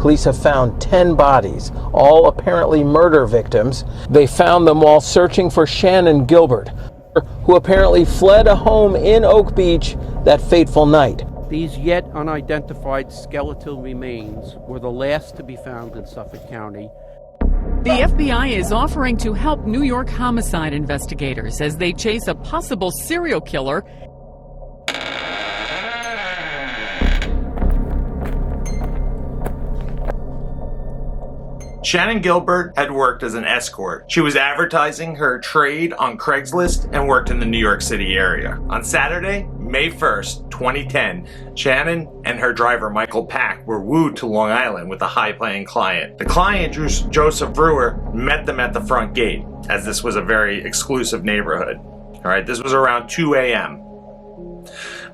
Police have found 10 bodies, all apparently murder victims. They found them while searching for Shannan Gilbert, who apparently fled a home in Oak Beach that fateful night. These yet unidentified skeletal remains were the last to be found in Suffolk County. The FBI is offering to help New York homicide investigators as they chase a possible serial killer. Shannan Gilbert had worked as an escort. She was advertising her trade on Craigslist and worked in the New York City area. On Saturday, May 1st, 2010, Shannan and her driver Michael Pack were wooed to Long Island with a high-paying client. The client, JOESEPH Brewer, met them at the front gate, as this was a very exclusive neighborhood. All right, this was around 2 a.m.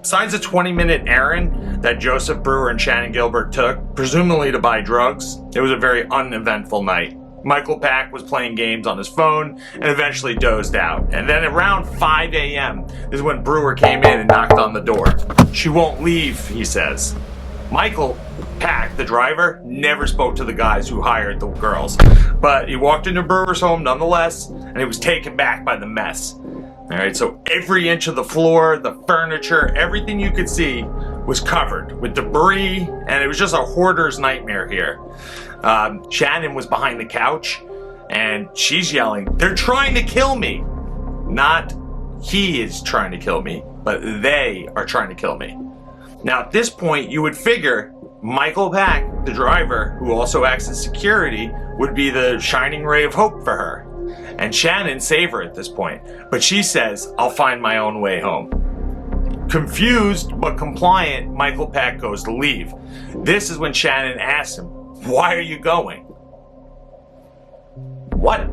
Besides a 20-minute errand that JOESEPH Brewer and Shannan Gilbert took, presumably to buy drugs, it was a very uneventful night. Michael Pack was playing games on his phone and eventually dozed out. And then around 5 a.m. is when Brewer came in and knocked on the door. "She won't leave," he says. Michael Pack, the driver, never spoke to the guys who hired the girls, but he walked into Brewer's home nonetheless, and he was taken back by the mess. All right, so every inch of the floor, the furniture, everything you could see was covered with debris, and it was just a hoarder's nightmare here. Shannan was behind the couch, and she's yelling, "They're trying to kill me!" Not he is trying to kill me, but they are trying to kill me. Now at this point, you would figure Michael Pack, the driver, who also acts as security, would be the shining ray of hope for her. And Shannan saved her at this point, but she says, "I'll find my own way home." Confused but compliant, Michael Pack goes to leave. This is when Shannan asks him, "Why are you going?" "What?"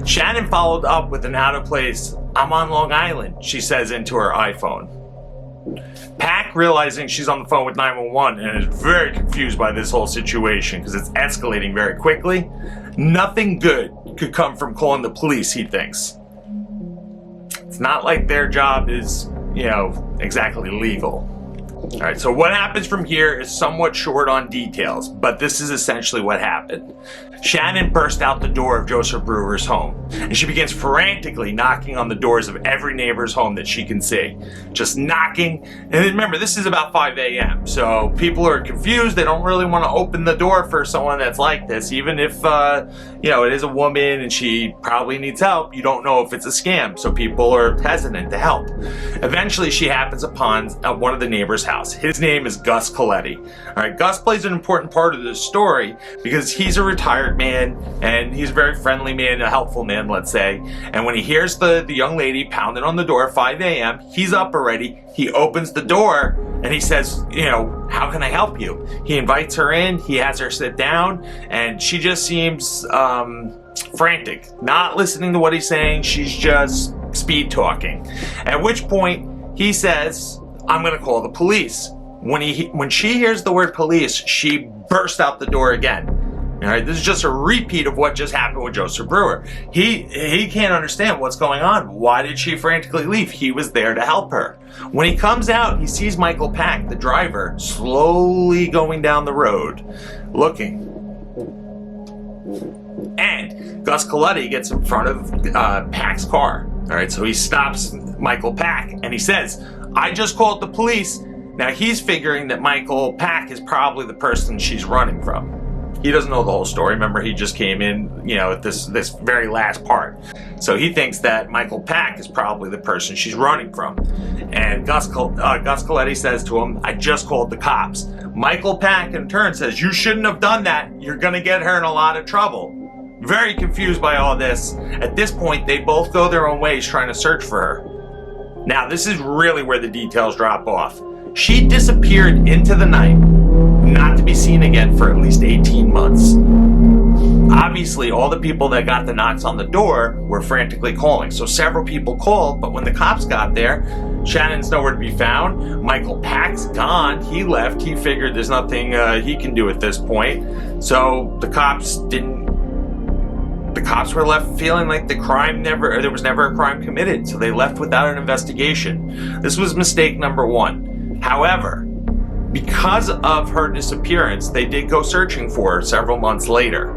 Shannan followed up with an out of place, "I'm on Long Island," she says into her iPhone. Pack, realizing she's on the phone with 911 and is very confused by this whole situation because it's escalating very quickly, nothing good could come from calling the police, he thinks. It's not like their job is, exactly legal. All right, so what happens from here is somewhat short on details, but this is essentially what happened. Shannan burst out the door of JOESEPH Brewer's home, and she begins frantically knocking on the doors of every neighbor's home that she can see. Just knocking, and remember, this is about 5 a.m., so people are confused. They don't really want to open the door for someone that's like this, even if, it is a woman and she probably needs help. You don't know if it's a scam, so people are hesitant to help. Eventually, she happens upon one of the neighbors' house. His name is Gus Coletti. All right, Gus plays an important part of this story because he's a retired man and he's a very friendly man, a helpful man, let's say. And when he hears the young lady pounding on the door at 5 a.m., he's up already. He opens the door and he says, "How can I help you?" He invites her in, he has her sit down, and she just seems frantic, not listening to what he's saying. She's just speed talking. At which point he says, "I'm going to call the police." When she hears the word police, she bursts out the door again. All right, this is just a repeat of what just happened with JOESEPH Brewer. He can't understand what's going on. Why did she frantically leave? He was there to help her. When he comes out, he sees Michael Pack, the driver, slowly going down the road, looking. And Gus Coletti gets in front of Pack's car. All right, so he stops Michael Pack and he says, "I just called the police." Now he's figuring that Michael Pack is probably the person she's running from. He doesn't know the whole story. Remember, he just came in, at this very last part. So he thinks that Michael Pack is probably the person she's running from. And Gus Coletti says to him, "I just called the cops." Michael Pack in turn says, "You shouldn't have done that. You're gonna get her in a lot of trouble." Very confused by all this. At this point, they both go their own ways trying to search for her. Now, this is really where the details drop off. She disappeared into the night, not to be seen again for at least 18 months. Obviously, all the people that got the knocks on the door were frantically calling. So several people called, but when the cops got there, Shannan's nowhere to be found. Michael Pack's gone. He left. He figured there's nothing he can do at this point. So the cops were left feeling like there was never a crime committed. So they left without an investigation. This was mistake number one. However, Because of her disappearance, they did go searching for her several months later.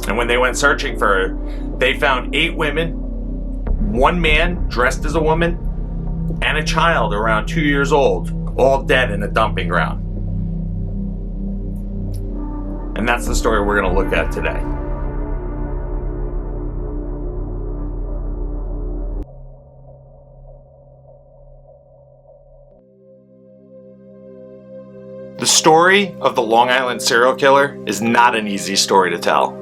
And when they went searching for her, they found 8 women, 1 man dressed as a woman, and a child around 2 years old, all dead in a dumping ground. And that's the story we're going to look at today. The story of the Long Island serial killer is not an easy story to tell.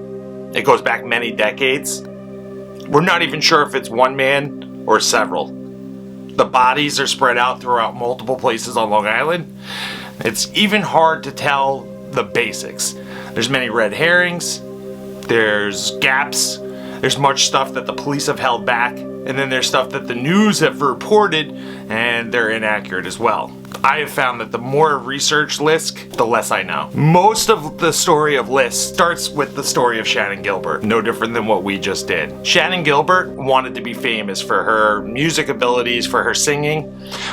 It goes back many decades. We're not even sure if it's one man or several. The bodies are spread out throughout multiple places on Long Island. It's even hard to tell the basics. There's many red herrings, there's gaps, there's much stuff that the police have held back, and then there's stuff that the news have reported, and they're inaccurate as well. I have found that the more research LISK, the less I know. Most of the story of LISK starts with the story of Shannan Gilbert, no different than what we just did. Shannan Gilbert wanted to be famous for her music abilities, for her singing.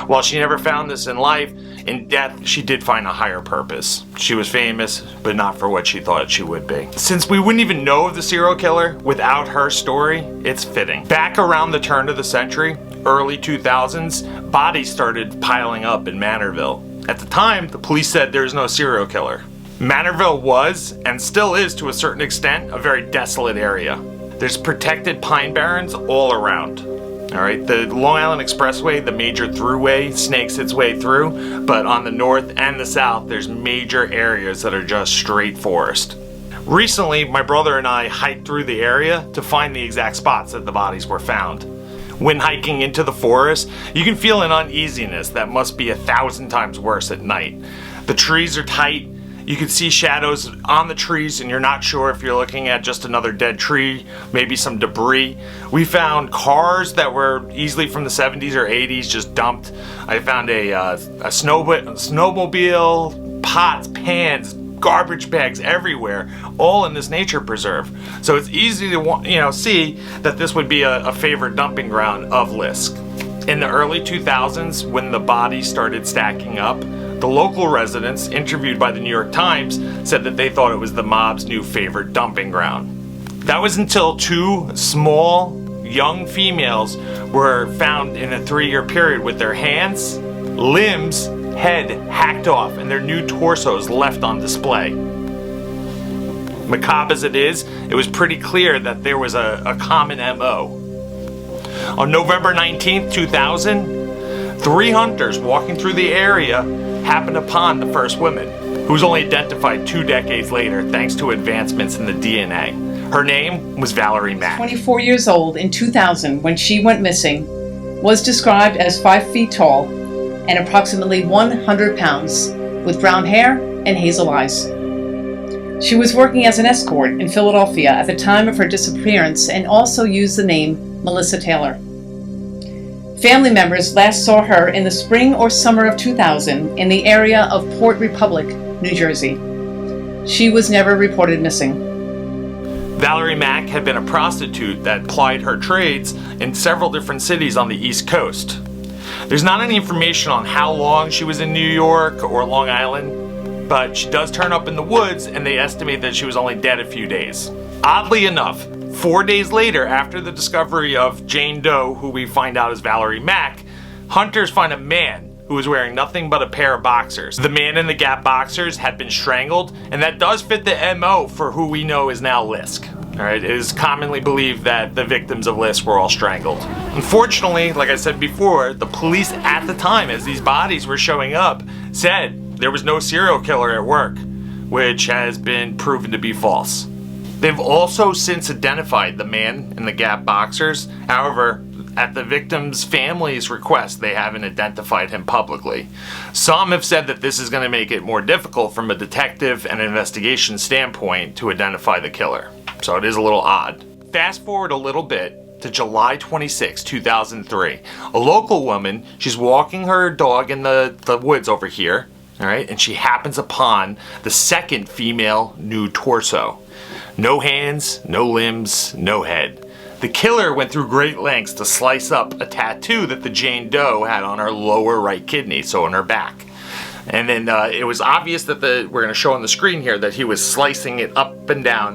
While she never found this in life, in death, she did find a higher purpose. She was famous, but not for what she thought she would be. Since we wouldn't even know of the serial killer without her story, it's fitting. Back around the turn of the century, early 2000s, bodies started piling up in Manorville. At the time, the police said there's no serial killer. Manorville was, and still is to a certain extent, a very desolate area. There's protected pine barrens all around. Alright, the Long Island Expressway, the major throughway, snakes its way through, but on the north and the south, there's major areas that are just straight forest. Recently, my brother and I hiked through the area to find the exact spots that the bodies were found. When hiking into the forest, you can feel an uneasiness that must be 1,000 times worse at night. The trees are tight, you can see shadows on the trees and you're not sure if you're looking at just another dead tree, maybe some debris. We found cars that were easily from the 70s or 80s just dumped. I found a snowmobile, pots, pans, garbage bags everywhere, all in this nature preserve. So it's easy to see that this would be a favorite dumping ground of LISK. In the early 2000s, when the bodies started stacking up, the local residents interviewed by the New York Times said that they thought it was the mob's new favorite dumping ground. That was until 2 small, young females were found in a 3-year period with their hands, limbs, head hacked off, and their new torsos left on display. Macabre as it is, it was pretty clear that there was a common MO. On November 19th, 2000, 3 hunters walking through the area happened upon the first woman, who was only identified 2 decades later thanks to advancements in the DNA. Her name was Valerie Mack. 24 years old in 2000 when she went missing, was described as 5 feet tall and approximately 100 pounds, with brown hair and hazel eyes. She was working as an escort in Philadelphia at the time of her disappearance and also used the name Melissa Taylor. Family members last saw her in the spring or summer of 2000 in the area of Port Republic, New Jersey. She was never reported missing. Valerie Mack had been a prostitute that plied her trades in several different cities on the East Coast. There's not any information on how long she was in New York or Long Island, but she does turn up in the woods and they estimate that she was only dead a few days. Oddly enough, 4 days later, after the discovery of Jane Doe, who we find out is Valerie Mack, hunters find a man who was wearing nothing but a pair of boxers. The man in the Gap boxers had been strangled, and that does fit the MO for who we know is now LISK. Alright, it is commonly believed that the victims of LISK were all strangled. Unfortunately, like I said before, the police at the time, as these bodies were showing up, said there was no serial killer at work, which has been proven to be false. They've also since identified the man in the Gap boxers. However, at the victim's family's request, they haven't identified him publicly. Some have said that this is going to make it more difficult from a detective and investigation standpoint to identify the killer. So it is a little odd. Fast forward a little bit to July 26, 2003. A local woman, she's walking her dog in the woods over here, all right, and she happens upon the second female nude torso. No hands, no limbs, no head. The killer went through great lengths to slice up a tattoo that the Jane Doe had on her lower right kidney, so on her back. And then it was obvious that we're going to show on the screen here that he was slicing it up and down,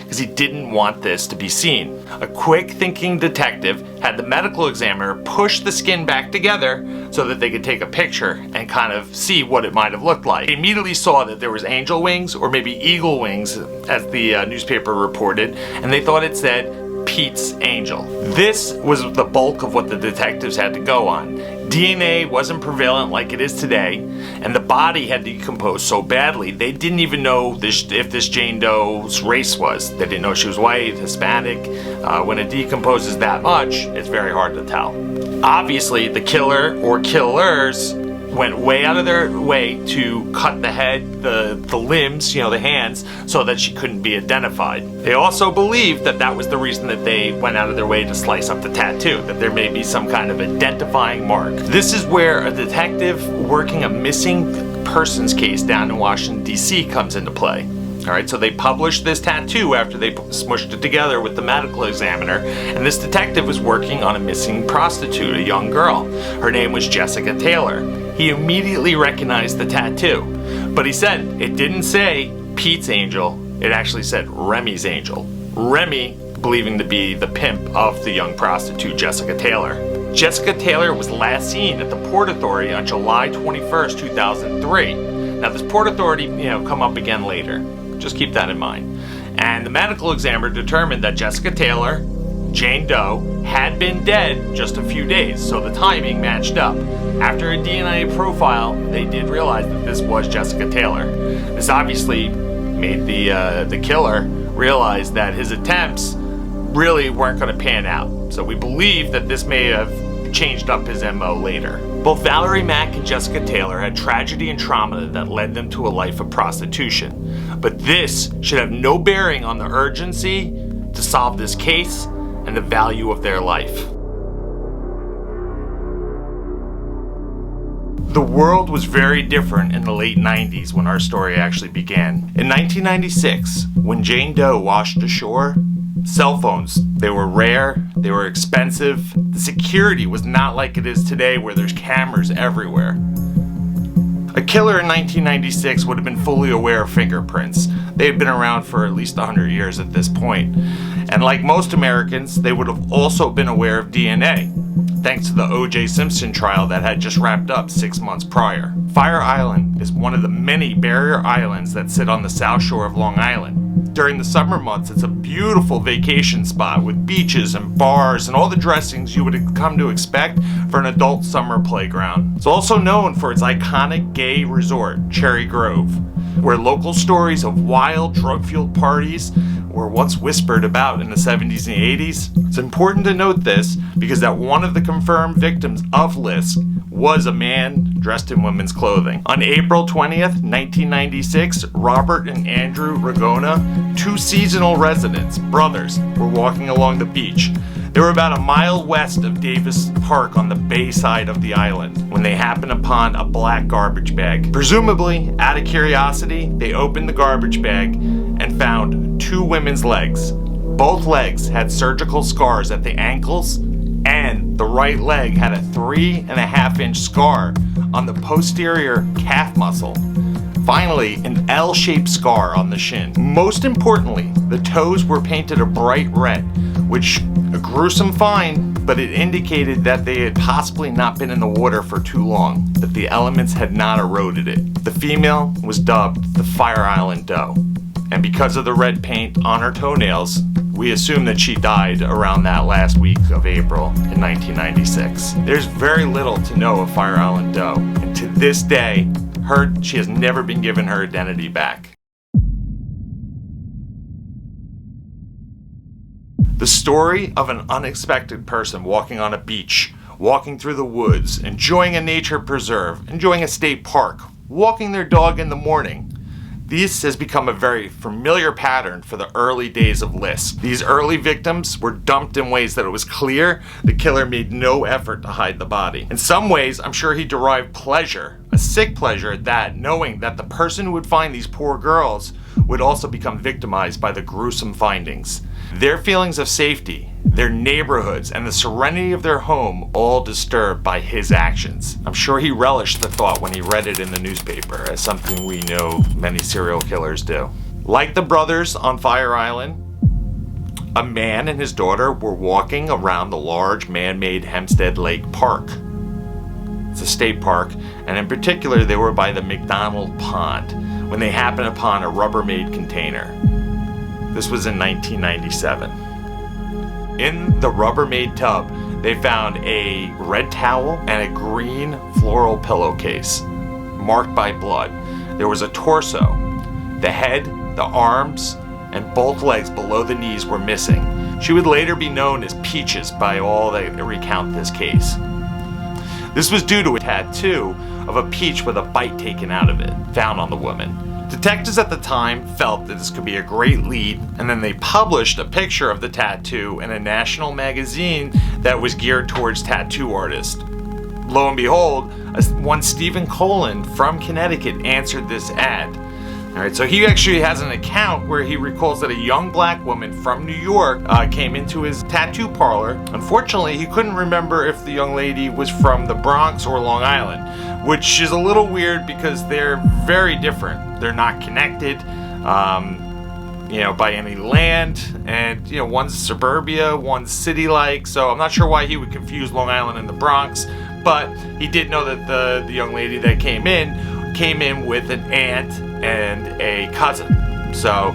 because he didn't want this to be seen. A quick thinking detective had the medical examiner push the skin back together so that they could take a picture and kind of see what it might have looked like. They immediately saw that there was angel wings, or maybe eagle wings, as the newspaper reported, and they thought it said Pete's Angel. This was the bulk of what the detectives had to go on. DNA wasn't prevalent like it is today, and the body had decomposed so badly they didn't even know if this Jane Doe's race was. They didn't know she was white, Hispanic. When it decomposes that much, it's very hard to tell. Obviously, the killer or killers went way out of their way to cut the head, the limbs, the hands, so that she couldn't be identified. They also believed that that was the reason that they went out of their way to slice up the tattoo, that there may be some kind of identifying mark. This is where a detective working a missing persons case down in Washington, D.C. comes into play. Alright, so they published this tattoo after they smushed it together with the medical examiner, and this detective was working on a missing prostitute, a young girl. Her name was Jessica Taylor. He immediately recognized the tattoo, but he said it didn't say Pete's Angel, it actually said Remy's Angel. Remy believing to be the pimp of the young prostitute, Jessica Taylor. Jessica Taylor was last seen at the Port Authority on July 21st, 2003. Now this Port Authority, come up again later. Just keep that in mind. And the medical examiner determined that Jessica Taylor, Jane Doe, had been dead just a few days, so the timing matched up. After a DNA profile, they did realize that this was Jessica Taylor. This obviously made the killer realize that his attempts really weren't going to pan out. So we believe that this may have changed up his MO later. Both Valerie Mack and Jessica Taylor had tragedy and trauma that led them to a life of prostitution. But this should have no bearing on the urgency to solve this case and the value of their life. The world was very different in the late 90s when our story actually began. In 1996, when Jane Doe washed ashore, cell phones, they were rare, they were expensive. The security was not like it is today where there's cameras everywhere. A killer in 1996 would have been fully aware of fingerprints. They had been around for at least 100 years at this point. And like most Americans, they would have also been aware of DNA, thanks to the O.J. Simpson trial that had just wrapped up 6 months prior. Fire Island is one of the many barrier islands that sit on the south shore of Long Island. During the summer months, it's a beautiful vacation spot with beaches and bars and all the dressings you would come to expect for an adult summer playground. It's also known for its iconic gay resort, Cherry Grove, where local stories of wild, drug-fueled parties were once whispered about in the 70s and 80s. It's important to note this because that one of the confirmed victims of LISK was a man dressed in women's clothing. On April 20th, 1996, Robert and Andrew Ragona, two seasonal residents, brothers, were walking along the beach. They were about a mile west of Davis Park on the bay side of the island when they happened upon a black garbage bag. Presumably, out of curiosity, they opened the garbage bag and found two women's legs. Both legs had surgical scars at the ankles, and the right leg had a 3.5-inch scar on the posterior calf muscle. Finally, an L-shaped scar on the shin. Most importantly, the toes were painted a bright red, which a gruesome find, but it indicated that they had possibly not been in the water for too long, that the elements had not eroded it. The female was dubbed the Fire Island Doe, and because of the red paint on her toenails, we assume that she died around that last week of April in 1996. There's very little to know of Fire Island Doe, and to this day, she has never been given her identity back. The story of an unexpected person walking on a beach, walking through the woods, enjoying a nature preserve, enjoying a state park, walking their dog in the morning. This has become a very familiar pattern for the early days of LISK. These early victims were dumped in ways that it was clear the killer made no effort to hide the body. In some ways, I'm sure he derived pleasure, a sick pleasure at that, knowing that the person who would find these poor girls would also become victimized by the gruesome findings. Their feelings of safety, their neighborhoods, and the serenity of their home all disturbed by his actions. I'm sure he relished the thought when he read it in the newspaper, as something we know many serial killers do. Like the brothers on Fire Island, a man and his daughter were walking around the large man-made Hempstead Lake Park. It's a state park, and in particular they were by the McDonald Pond when they happened upon a Rubbermaid container. This was in 1997. In the Rubbermaid tub, they found a red towel and a green floral pillowcase marked by blood. There was a torso. The head, the arms, and both legs below the knees were missing. She would later be known as Peaches by all that recount this case. This was due to a tattoo of a peach with a bite taken out of it, found on the woman. Detectives at the time felt that this could be a great lead, and then they published a picture of the tattoo in a national magazine that was geared towards tattoo artists. Lo and behold, one Stephen Cullen from Connecticut answered this ad. Alright, so he actually has an account where he recalls that a young black woman from New York came into his tattoo parlor. Unfortunately, he couldn't remember if the young lady was from the Bronx or Long Island, which is a little weird because they're very different. They're not connected, by any land, and, one's suburbia, one's city-like, so I'm not sure why he would confuse Long Island and the Bronx, but he did know that the young lady that came in with an aunt and a cousin. So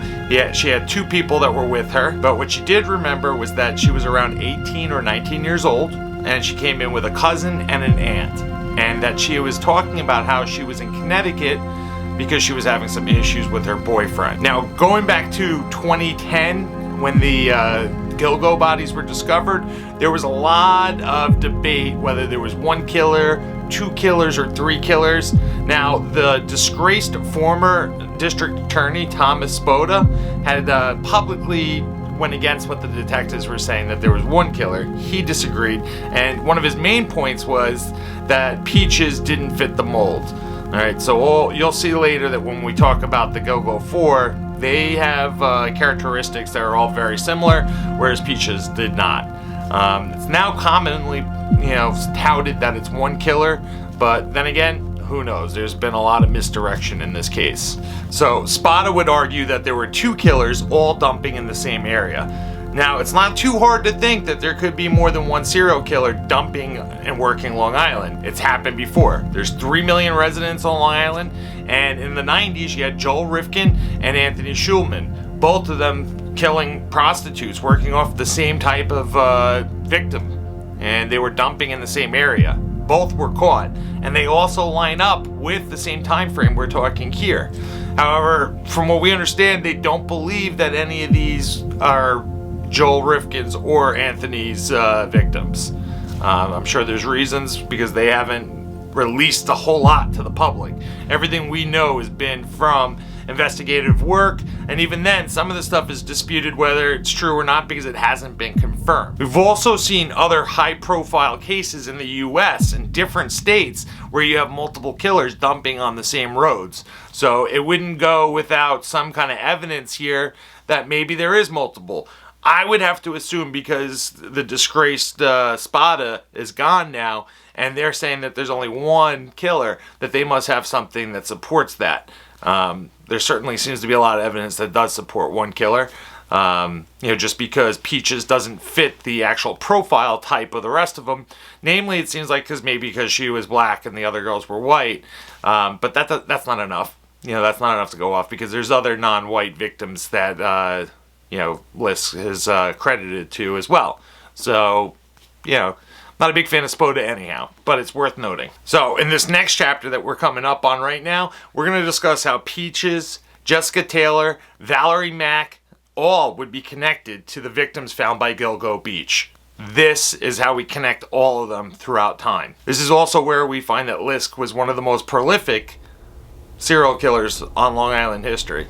she had two people that were with her, but what she did remember was that she was around 18 or 19 years old, and she came in with a cousin and an aunt, and that she was talking about how she was in Connecticut because she was having some issues with her boyfriend. Now, going back to 2010, when the Gilgo bodies were discovered, there was a lot of debate whether there was one killer, two killers, or three killers. Now, the disgraced former district attorney, Thomas Spoda, had publicly went against what the detectives were saying, that there was one killer. He disagreed, and one of his main points was that Peaches didn't fit the mold. Alright, so you'll see later that when we talk about the Gilgo 4, they have characteristics that are all very similar, whereas Peaches did not. It's now commonly, touted that it's one killer, but then again, who knows? There's been a lot of misdirection in this case. So Spada would argue that there were two killers all dumping in the same area. Now, it's not too hard to think that there could be more than one serial killer dumping and working Long Island. It's happened before. There's 3 million residents on Long Island, and in the 90s, you had Joel Rifkin and Anthony Schulman, both of them killing prostitutes, working off the same type of victim, and they were dumping in the same area. Both were caught, and they also line up with the same time frame we're talking here. However, from what we understand, they don't believe that any of these are Joel Rifkin's or Anthony's victims. I'm sure there's reasons, because they haven't released a whole lot to the public. Everything we know has been from investigative work, and even then, some of the stuff is disputed whether it's true or not because it hasn't been confirmed. We've also seen other high-profile cases in the US in different states where you have multiple killers dumping on the same roads. So it wouldn't go without some kind of evidence here that maybe there is multiple. I would have to assume, because the disgraced Spada is gone now, and they're saying that there's only one killer, that they must have something that supports that. There certainly seems to be a lot of evidence that does support one killer. Just because Peaches doesn't fit the actual profile type of the rest of them. Namely, it seems like because she was black and the other girls were white. But that's not enough. That's not enough to go off, because there's other non-white victims that LISK is credited to as well. So, not a big fan of Spoda anyhow, but it's worth noting. So, in this next chapter that we're coming up on right now, we're going to discuss how Peaches, Jessica Taylor, Valerie Mack, all would be connected to the victims found by Gilgo Beach. This is how we connect all of them throughout time. This is also where we find that LISK was one of the most prolific serial killers on Long Island history.